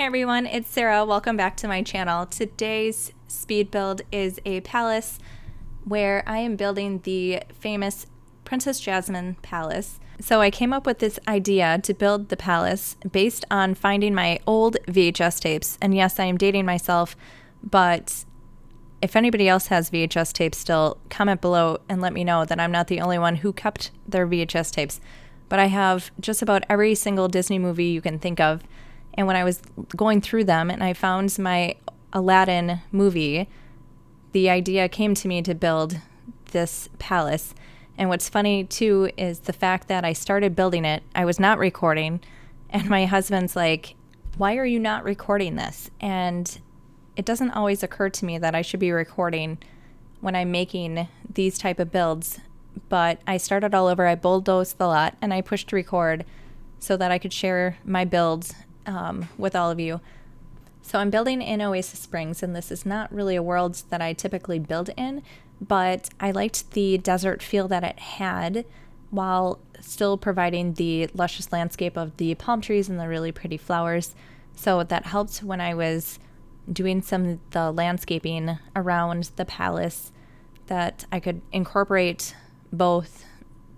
everyone, it's Sarah. Welcome back to my channel. Today's speed build is a palace where I am building the famous Princess Jasmine palace. So I came up with this idea to build the palace based on finding my old VHS tapes. And yes, I am dating myself, but if anybody else has VHS tapes still, comment below and let me know that I'm not the only one who kept their VHS tapes. But I have just about every single Disney movie you can think of. And when I was going through them and I found my Aladdin movie, the idea came to me to build this palace. And what's funny too is the fact that I started building it, I was not recording, and my husband's like, "Why are you not recording this?" And it doesn't always occur to me that I should be recording when I'm making these type of builds. But I started all over, I bulldozed the lot, and I pushed record so that I could share my builds with all of you. So I'm building in Oasis Springs, and this is not really a world that I typically build in, but I liked the desert feel that it had while still providing the luscious landscape of the palm trees and the really pretty flowers. So that helped when I was doing some of the landscaping around the palace, that I could incorporate both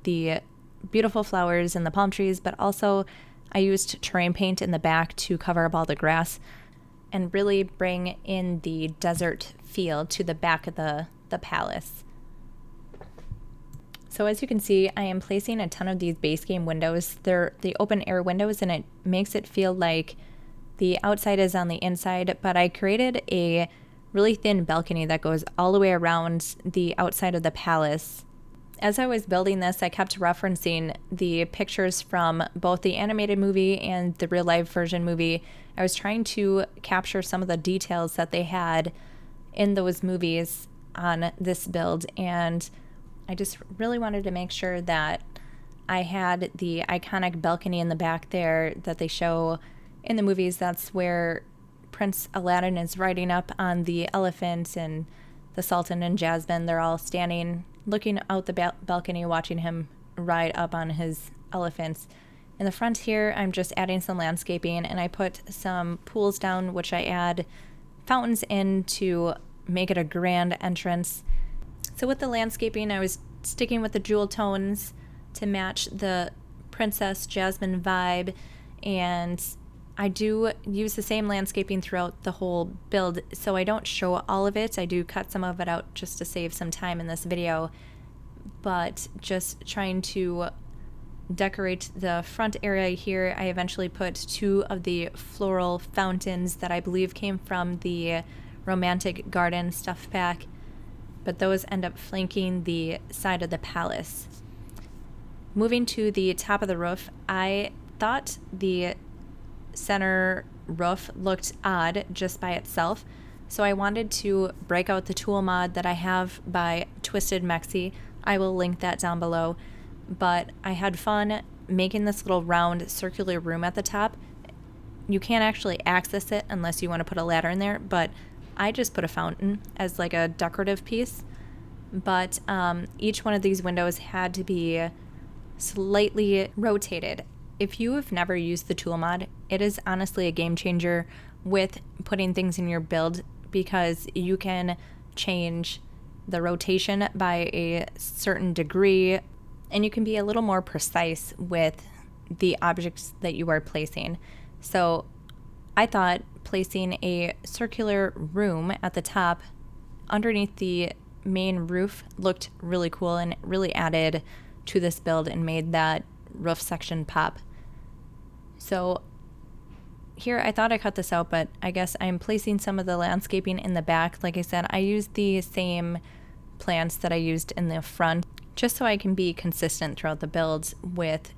the beautiful flowers and the palm trees, but also I used terrain paint in the back to cover up all the grass and really bring in the desert feel to the back of the palace. So as you can see, I am placing a ton of these base game windows. They're the open air windows, and it makes it feel like the outside is on the inside, but I created a really thin balcony that goes all the way around the outside of the palace. As I was building this, I kept referencing the pictures from both the animated movie and the real life version movie. I was trying to capture some of the details that they had in those movies on this build, and I just really wanted to make sure that I had the iconic balcony in the back there that they show in the movies. That's where Prince Aladdin is riding up on the elephant, and the Sultan and Jasmine, they're all standing looking out the balcony, watching him ride up on his elephants. In the front here, I'm just adding some landscaping, and I put some pools down, which I add fountains in to make it a grand entrance. So with the landscaping, I was sticking with the jewel tones to match the Princess Jasmine vibe, and I do use the same landscaping throughout the whole build, so I don't show all of it. I do cut some of it out just to save some time in this video, but just trying to decorate the front area here. I eventually put 2 of the floral fountains that I believe came from the Romantic Garden stuff pack, but those end up flanking the side of the palace. Moving to the top of the roof, I thought the center roof looked odd just by itself, so I wanted to break out the tool mod that I have by Twisted Mexi. I will link that down below, but I had fun making this little round circular room at the top. You can't actually access it unless you want to put a ladder in there, but I just put a fountain as like a decorative piece. But each one of these windows had to be slightly rotated. If you have never used the tool mod, it is honestly a game changer with putting things in your build, because you can change the rotation by a certain degree, and you can be a little more precise with the objects that you are placing. So I thought placing a circular room at the top underneath the main roof looked really cool and really added to this build and made that roof section pop. So here I thought I cut this out, but I guess I'm placing some of the landscaping in the back. Like I said, I used the same plants that I used in the front, just so I can be consistent throughout the builds with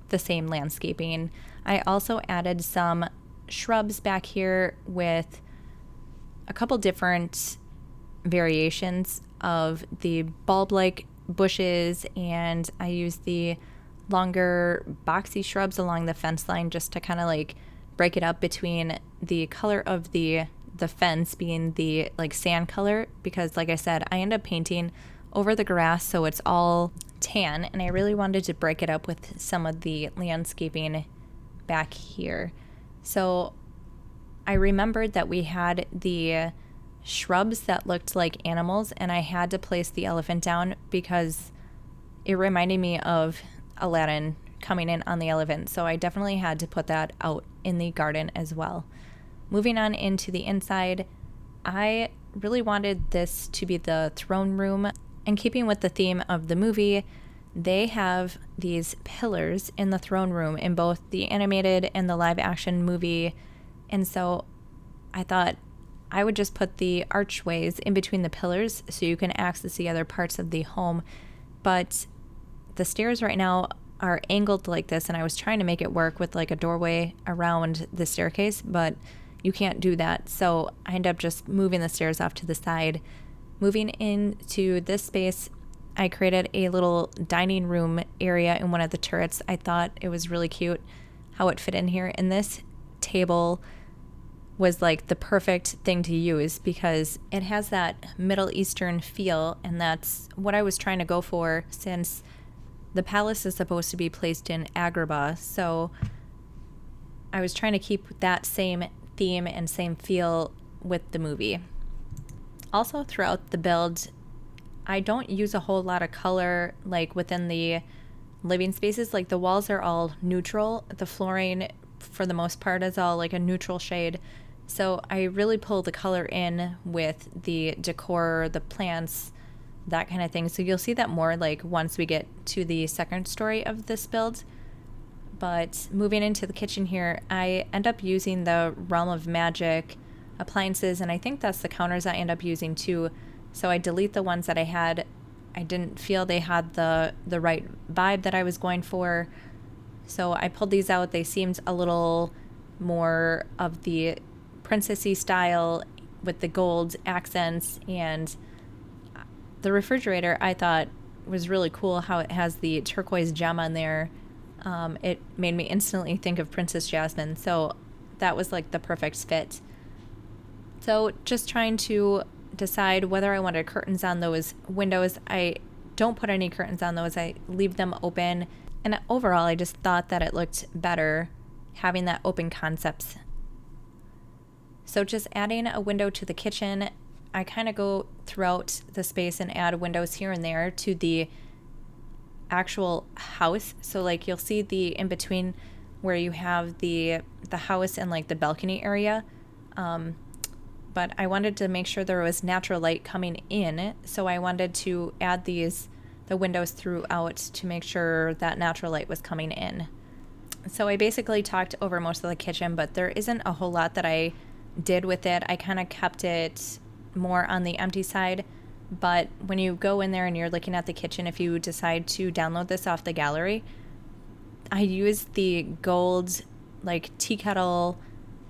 the same landscaping. I also added some shrubs back here with a couple different variations of the bulb-like bushes, and I used the longer boxy shrubs along the fence line just to kind of like break it up between the color of the fence being the like sand color, because like I said, I end up painting over the grass so it's all tan, and I really wanted to break it up with some of the landscaping back here. So I remembered that we had the shrubs that looked like animals, and I had to place the elephant down because it reminded me of Aladdin coming in on the elephant. So I definitely had to put that out in the garden as well. Moving on into the inside, I really wanted this to be the throne room. And keeping with the theme of the movie, they have these pillars in the throne room in both the animated and the live action movie. And so I thought I would just put the archways in between the pillars so you can access the other parts of the home. But the stairs right now are angled like this, and I was trying to make it work with like a doorway around the staircase, but you can't do that. So I ended up just moving the stairs off to the side. Moving into this space, I created a little dining room area in one of the turrets. I thought it was really cute how it fit in here. And this table was like the perfect thing to use because it has that Middle Eastern feel, and that's what I was trying to go for since the palace is supposed to be placed in Agrabah. So I was trying to keep that same theme and same feel with the movie. Also, throughout the build, I don't use a whole lot of color like within the living spaces. Like the walls are all neutral. The flooring for the most part is all like a neutral shade. So I really pull the color in with the decor, the plants, that kind of thing. So you'll see that more like once we get to the second story of this build. But moving into the kitchen here, I end up using the Realm of Magic appliances, and I think that's the counters I end up using too. So I delete the ones that I didn't feel they had the right vibe that I was going for. So I pulled these out. They seemed a little more of the princessy style with the gold accents, and the refrigerator I thought was really cool how it has the turquoise gem on there. It made me instantly think of Princess Jasmine, so that was like the perfect fit. So just trying to decide whether I wanted curtains on those windows. I don't put any curtains on those. I leave them open, and overall I just thought that it looked better having that open concept. So just adding a window to the kitchen, I kind of go throughout the space and add windows here and there to the actual house. So like you'll see the in between where you have the house and like the balcony area. But I wanted to make sure there was natural light coming in. So I wanted to add the windows throughout to make sure that natural light was coming in. So I basically talked over most of the kitchen, but there isn't a whole lot that I did with it. I kind of kept it more on the empty side, but when you go in there and you're looking at the kitchen, if you decide to download this off the gallery, I used the gold like tea kettle.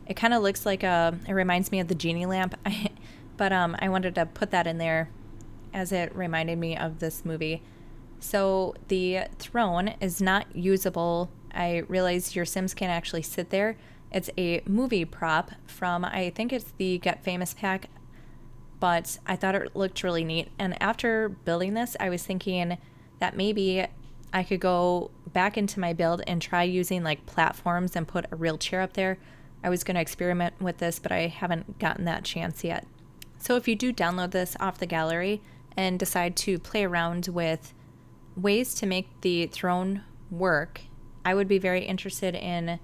It kind of looks like it reminds me of the genie lamp, but I wanted to put that in there as it reminded me of this movie. So the throne is not usable. I realized your Sims can actually sit there. It's a movie prop from, I think it's the Get Famous pack, but I thought it looked really neat. And after building this, I was thinking that maybe I could go back into my build and try using like platforms and put a real chair up there. I was going to experiment with this, but I haven't gotten that chance yet. So if you do download this off the gallery and decide to play around with ways to make the throne work, I would be very interested in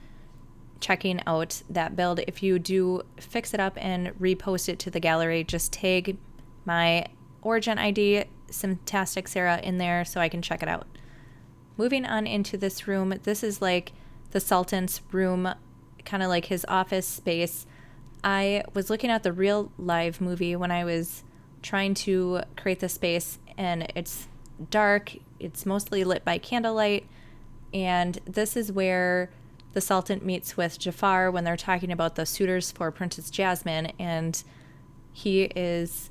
checking out that build. If you do fix it up and repost it to the gallery, just tag my origin ID, Simtastic Sarah, in there so I can check it out. Moving on into this room, this is like the Sultan's room, kind of like his office space. I was looking at the real live movie when I was trying to create the space, and it's dark, it's mostly lit by candlelight, and this is where the Sultan meets with Jafar when they're talking about the suitors for Princess Jasmine, and he is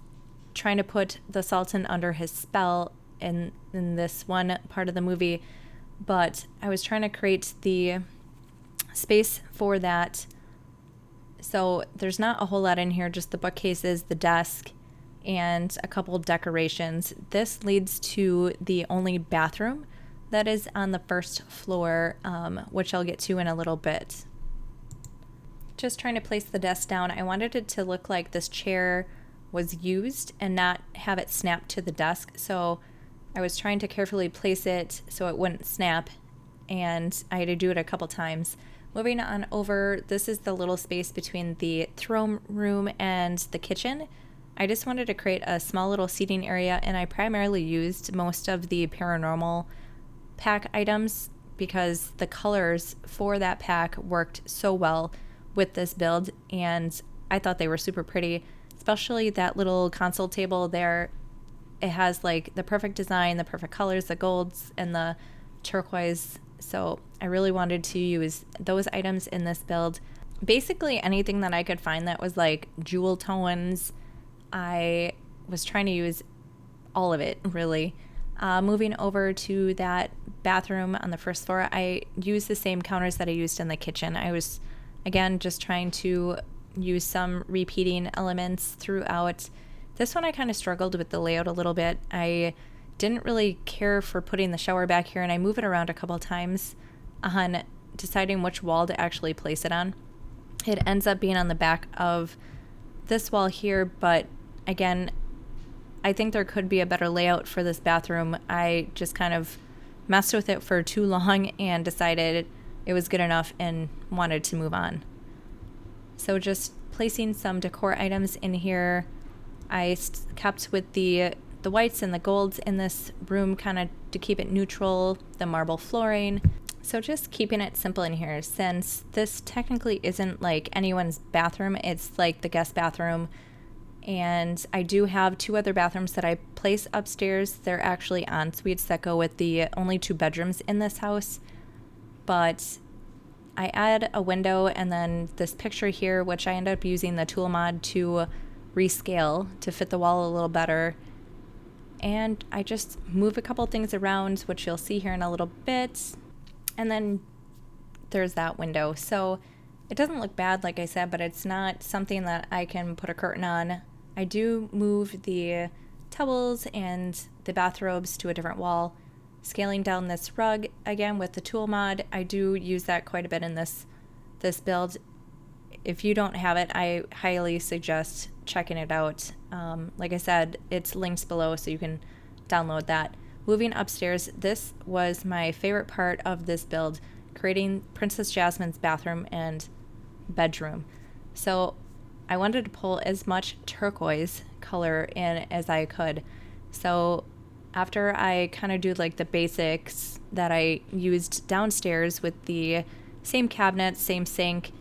trying to put the Sultan under his spell in this one part of the movie. But I was trying to create the space for that. So there's not a whole lot in here, just the bookcases, the desk, and a couple decorations. This leads to the only bathroom that is on the first floor, which I'll get to in a little bit. just trying to place the desk down. I wanted it to look like this chair was used and not have it snap to the desk. So I was trying to carefully place it so it wouldn't snap, and I had to do it a couple times. Moving on over, this is the little space between the throne room and the kitchen. I just wanted to create a small little seating area, and I primarily used most of the paranormal pack items because the colors for that pack worked so well with this build, and I thought they were super pretty, especially that little console table there. It has like the perfect design, the perfect colors, the golds and the turquoise. So I really wanted to use those items in this build. Basically anything that I could find that was like jewel tones, I was trying to use all of it, really. Moving over to that bathroom on the first floor, I used the same counters that I used in the kitchen. I was, again, just trying to use some repeating elements throughout. This one I kind of struggled with the layout a little bit. I didn't really care for putting the shower back here, and I move it around a couple times on deciding which wall to actually place it on. It ends up being on the back of this wall here, but again, I think there could be a better layout for this bathroom. I just kind of messed with it for too long and decided it was good enough and wanted to move on. So just placing some decor items in here. I kept with the whites and the golds in this room kind of to keep it neutral, the marble flooring. So just keeping it simple in here, since this technically isn't like anyone's bathroom, it's like the guest bathroom. And I do have two other bathrooms that I place upstairs. They're actually en suites that go with the only two bedrooms in this house. But I add a window and then this picture here, which I end up using the tool mod to rescale to fit the wall a little better. And I just move a couple things around, which you'll see here in a little bit. And then there's that window. So it doesn't look bad, like I said, but it's not something that I can put a curtain on. I do move the towels and the bathrobes to a different wall. Scaling down this rug, again with the tool mod, I do use that quite a bit in this build. If you don't have it, I highly suggest checking it out. Like I said, it's linked below so you can download that. Moving upstairs, this was my favorite part of this build, creating Princess Jasmine's bathroom and bedroom. So I wanted to pull as much turquoise color in as I could. So after I kind of do like the basics that I used downstairs with the same cabinet, same sink,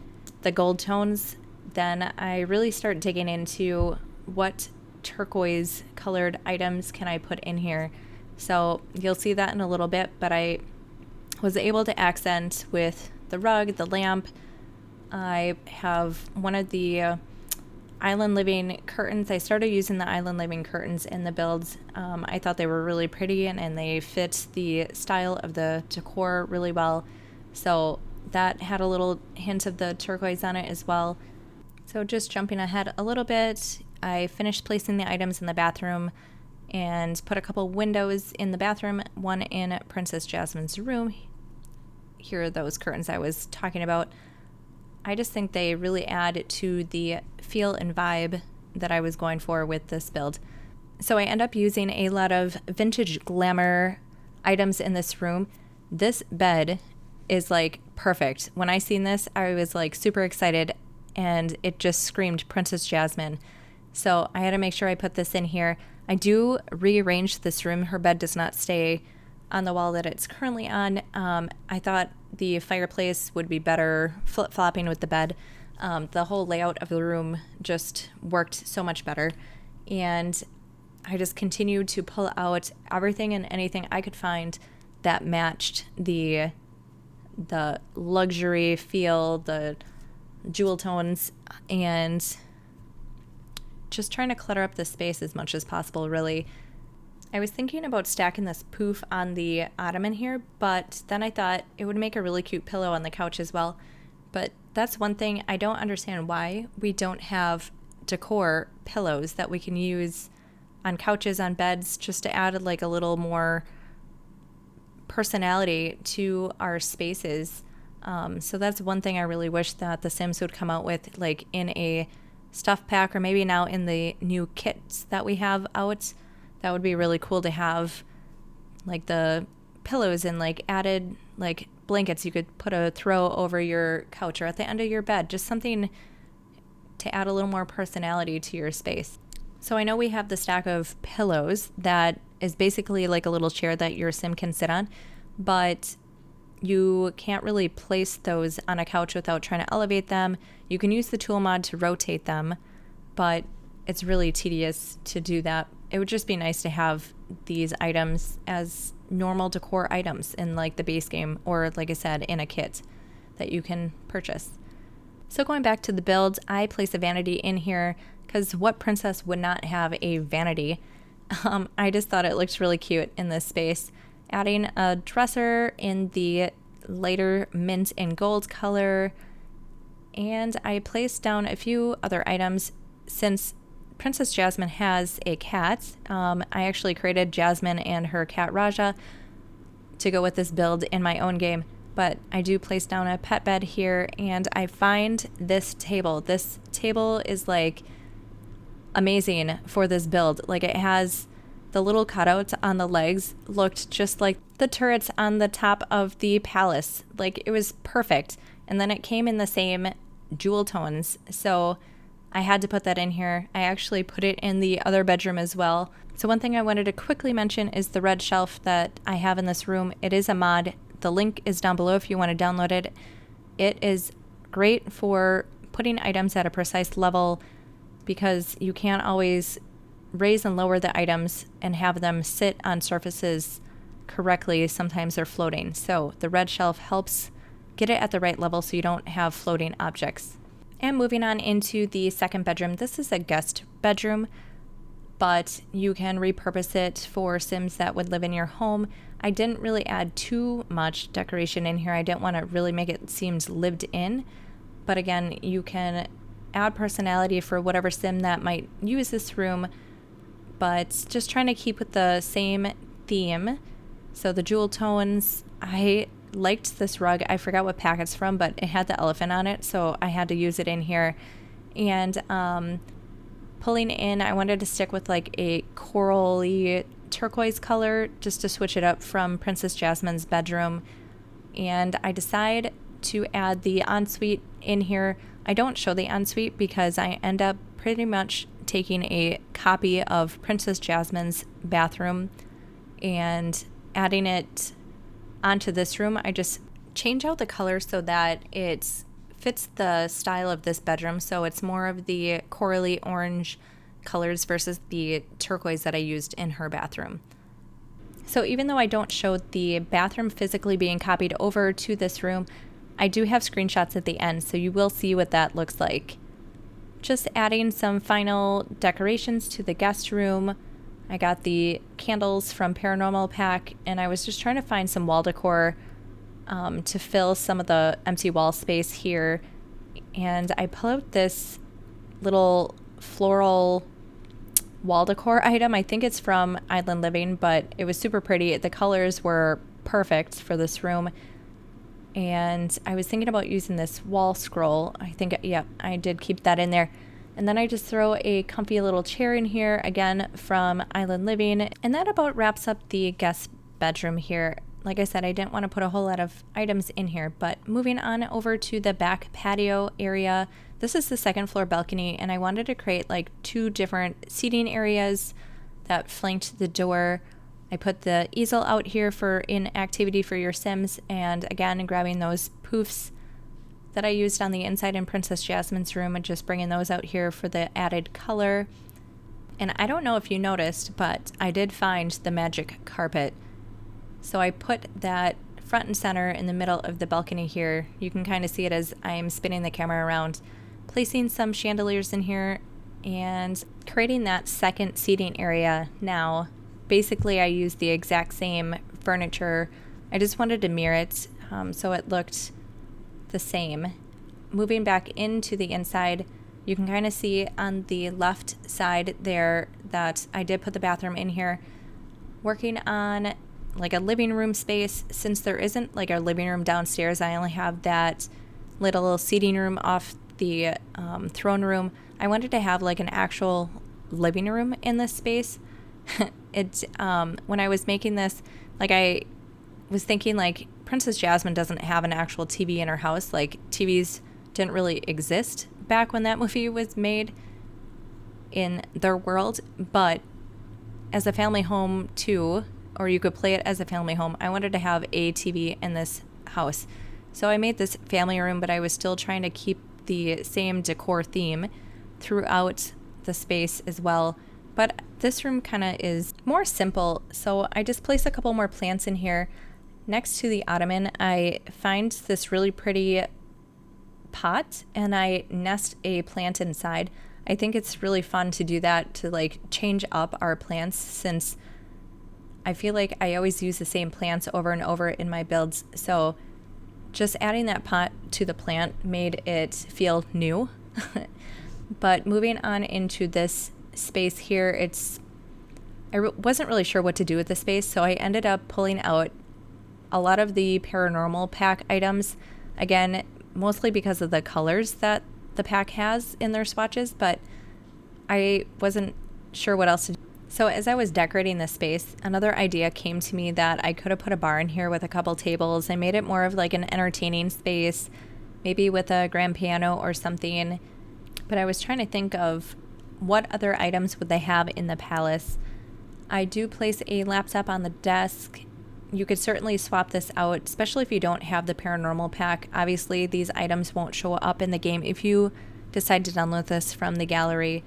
the gold tones, then I really start digging into what turquoise colored items can I put in here. So you'll see that in a little bit, but I was able to accent with the rug, the lamp. I have one of the island living curtains. I started using the island living curtains in the builds. I thought they were really pretty and they fit the style of the decor really well. So that had a little hint of the turquoise on it as well. So just jumping ahead a little bit, I finished placing the items in the bathroom and put a couple windows in the bathroom, one in Princess Jasmine's room. Here are those curtains I was talking about. I just think they really add to the feel and vibe that I was going for with this build. So I end up using a lot of vintage glamour items in this room. This bed is like perfect. When I seen this, I was like super excited and it just screamed Princess Jasmine. So I had to make sure I put this in here. I do rearrange this room. Her bed does not stay on the wall that it's currently on. I thought the fireplace would be better flip-flopping with the bed. The whole layout of the room just worked so much better. And I just continued to pull out everything and anything I could find that matched the luxury feel, the jewel tones, and just trying to clutter up the space as much as possible, really. I was thinking about stacking this poof on the ottoman here, but then I thought it would make a really cute pillow on the couch as well. But that's one thing I don't understand, why we don't have decor pillows that we can use on couches, on beds, just to add like a little more personality to our spaces. So that's one thing I really wish that The Sims would come out with, like in a stuff pack, or maybe now in the new kits that we have out. That would be really cool to have, like the pillows and like added like blankets you could put a throw over your couch or at the end of your bed, just something to add a little more personality to your space. So I know we have the stack of pillows that is basically like a little chair that your sim can sit on, but you can't really place those on a couch without trying to elevate them. You can use the tool mod to rotate them, but it's really tedious to do that. It would just be nice to have these items as normal decor items in like the base game, or like I said, in a kit that you can purchase. So going back to the build, I place a vanity in here because what princess would not have a vanity? I just thought it looked really cute in this space. Adding a dresser in the lighter mint and gold color. And I placed down a few other items. Since Princess Jasmine has a cat, I actually created Jasmine and her cat Raja to go with this build in my own game. But I do place down a pet bed here, and I find this table. This table is like amazing for this build. Like, it has the little cutouts on the legs, looked just like the turrets on the top of the palace. Like, it was perfect. And then it came in the same jewel tones, so I had to put that in here. I actually put it in the other bedroom as well. So one thing I wanted to quickly mention is the red shelf that I have in this room. It is a mod. The link is down below if you want to download it. It is great for putting items at a precise level because you can't always raise and lower the items and have them sit on surfaces correctly. Sometimes they're floating. So the red shelf helps get it at the right level so you don't have floating objects. And moving on into the second bedroom, this is a guest bedroom, but you can repurpose it for Sims that would live in your home. I didn't really add too much decoration in here. I didn't want to really make it seem lived in, but again, you can add personality for whatever Sim that might use this room, but just trying to keep with the same theme. So the jewel tones, I liked this rug. I forgot what pack it's from, but it had the elephant on it, so I had to use it in here. And pulling in, I wanted to stick with like a corally turquoise color just to switch it up from Princess Jasmine's bedroom. And I decide to add the ensuite in here. I don't show the ensuite because I end up pretty much taking a copy of Princess Jasmine's bathroom and adding it onto this room. I just change out the color so that it fits the style of this bedroom. So it's more of the corally orange colors versus the turquoise that I used in her bathroom. So even though I don't show the bathroom physically being copied over to this room, I do have screenshots at the end, so you will see what that looks like. Just adding some final decorations to the guest room. I got the candles from Paranormal Pack, and I was just trying to find some wall decor to fill some of the empty wall space here. And I pulled out this little floral wall decor item. I think it's from Island Living, but it was super pretty. The colors were perfect for this room. And I was thinking about using this wall scroll. I think, yeah, I did keep that in there. And then I just throw a comfy little chair in here, again, from Island Living. And that about wraps up the guest bedroom here. Like I said, I didn't want to put a whole lot of items in here, but moving on over to the back patio area. This is the second floor balcony, and I wanted to create like two different seating areas that flanked the door. I put the easel out here for an activity for your Sims, and again, grabbing those poofs that I used on the inside in Princess Jasmine's room and just bringing those out here for the added color. And I don't know if you noticed, but I did find the magic carpet. So I put that front and center in the middle of the balcony here. You can kind of see it as I'm spinning the camera around, placing some chandeliers in here and creating that second seating area now. Basically, I used the exact same furniture. I just wanted to mirror it so it looked the same. Moving back into the inside, you can kind of see on the left side there that I did put the bathroom in here. Working on like a living room space. Since there isn't like a living room downstairs, I only have that little seating room off the throne room. I wanted to have like an actual living room in this space. When I was making this, like I was thinking like Princess Jasmine doesn't have an actual TV in her house. Like TVs didn't really exist back when that movie was made in their world, but as a family home too, or you could play it as a family home, I wanted to have a TV in this house. So I made this family room, but I was still trying to keep the same decor theme throughout the space as well. But this room kind of is more simple, so I just placed a couple more plants in here. Next to the ottoman, I find this really pretty pot and I nest a plant inside. I think it's really fun to do that, to like change up our plants, since I feel like I always use the same plants over and over in my builds. So just adding that pot to the plant made it feel new. But moving on into this space here, I wasn't really sure what to do with the space, so I ended up pulling out a lot of the paranormal pack items, again mostly because of the colors that the pack has in their swatches, but I wasn't sure what else to do. So as I was decorating this space, another idea came to me that I could have put a bar in here with a couple tables. I made it more of like an entertaining space, maybe with a grand piano or something. But I was trying to think of what other items would they have in the palace. I do place a laptop on the desk. You could certainly swap this out, especially if you don't have the paranormal pack. Obviously, these items won't show up in the game if you decide to download this from the gallery.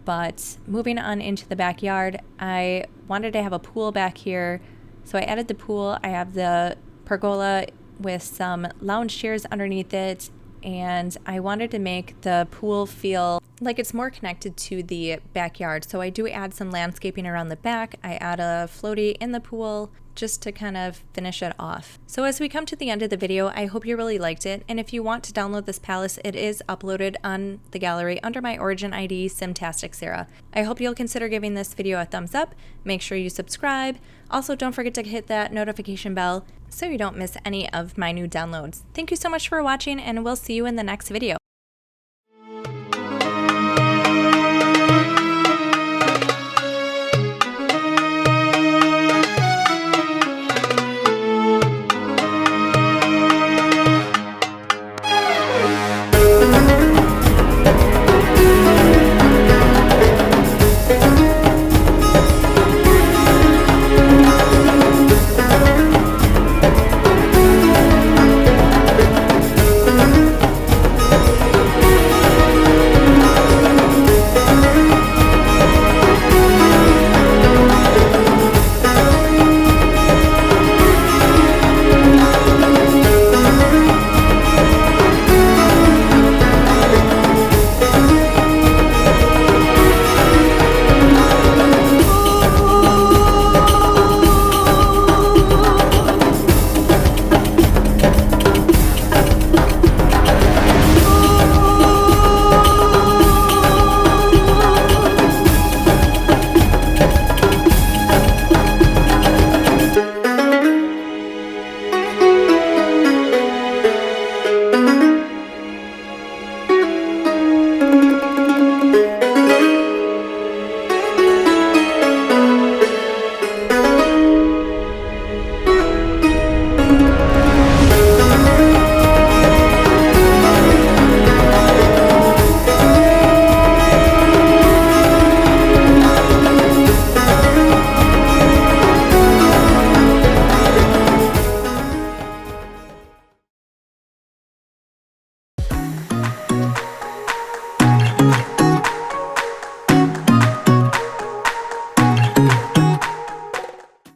But moving on into the backyard, I wanted to have a pool back here, so I added the pool. I have the pergola with some lounge chairs underneath it, and I wanted to make the pool feel like it's more connected to the backyard. So I do add some landscaping around the back. I add a floaty in the pool just to kind of finish it off. So as we come to the end of the video, I hope you really liked it. And if you want to download this palace, it is uploaded on the gallery under my origin ID, Simtastic Sarah. I hope you'll consider giving this video a thumbs up. Make sure you subscribe. Also, don't forget to hit that notification bell so you don't miss any of my new downloads. Thank you so much for watching, and we'll see you in the next video.